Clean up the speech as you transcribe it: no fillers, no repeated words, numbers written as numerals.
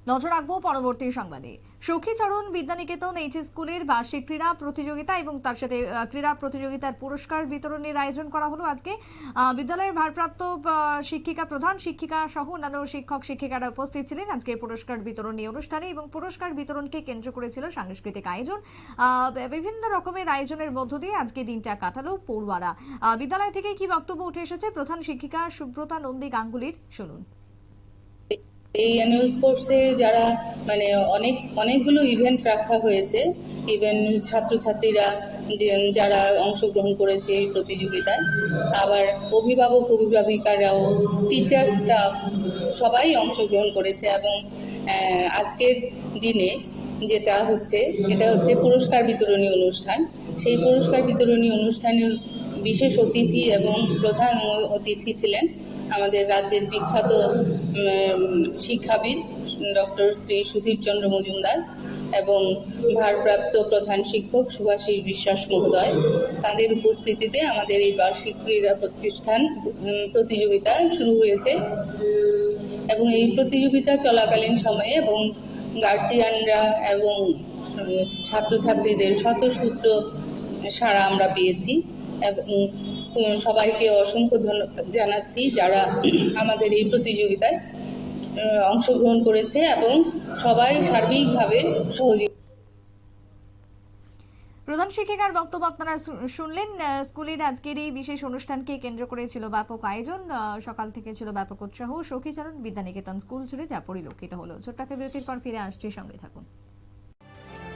নজর রাখবো পরবর্তী সংবাদে। সখীচরণ বিদ্যানিকেতন এইচএস স্কুলের বার্ষিক ক্রীড়া প্রতিযোগিতা এবং তার সাথে ক্রীড়া প্রতিযোগিতার পুরস্কার বিতরণের আয়োজন করা হলো আজকে। বিদ্যালয়ের ভারপ্রাপ্ত শিক্ষিকা, প্রধান শিক্ষিকা সহ অন্যান্য শিক্ষক শিক্ষিকারা উপস্থিত ছিলেন আজকে পুরস্কার বিতরণী অনুষ্ঠানে এবং পুরস্কার বিতরণকে কেন্দ্র করেছিল সাংস্কৃতিক আয়োজন। বিভিন্ন রকমের আয়োজনের মধ্য দিয়ে আজকে দিনটা কাটালো পড়ুয়ারা। বিদ্যালয় থেকে কি বক্তব্য উঠে এসেছে প্রধান শিক্ষিকা সুব্রতা নন্দী গাঙ্গুলির, শুনুন। এই অ্যানুয়াল স্পোর্টসে যারা অনেকগুলো ইভেন্ট রাখা হয়েছে, ইভেন ছাত্রছাত্রীরা যারা অংশগ্রহণ করেছে এই প্রতিযোগিতায়, আবার অভিভাবক অভিভাবিকারাও, টিচার স্টাফ সবাই অংশগ্রহণ করেছে। এবং আজকের দিনে এটা হচ্ছে পুরস্কার বিতরণী অনুষ্ঠান। সেই পুরস্কার বিতরণী অনুষ্ঠানের বিশেষ অতিথি এবং প্রধান অতিথি ছিলেন আমাদের রাজ্যের বিখ্যাত শিক্ষাবিদ ডক্টর শ্রী সুধীর চন্দ্র মজুমদার এবং ভারপ্রাপ্ত প্রধান শিক্ষক শুভাশিস বিশ্বাস মহোদয়। তাদের উপস্থিতিতে আমাদের এই বার্ষিক ক্রীড়া প্রতিযোগিতা শুরু হয়েছে এবং এই প্রতিযোগিতা চলাকালীন সময়ে এবং গার্জিয়ানরা এবং ছাত্রছাত্রীদের স্বতঃস্ফূর্ত সাড়া আমরা পেয়েছি এবং সবাইকে অসংখ্য ধন্যবাদ জানাচ্ছি যারা আমাদের এই প্রতিযোগিতায় অংশগ্রহণ করেছে এবং সবাই সার্বিকভাবে সহযোগিতা। প্রধান শিক্ষিকার বক্তব্য আপনারা শুনলেন। স্কুলের আজকের এই বিশেষ অনুষ্ঠানকে কেন্দ্র করে ছিল ব্যাপক আয়োজন, সকাল থেকে ছিল ব্যাপক উৎসাহ সখীচরণ বিদ্যানিকেতন স্কুল জুড়ে, যা পরিলক্ষিত হলো। ছোট্ট একটা বিরতির পর ফিরে আসছি, সঙ্গে থাকুন।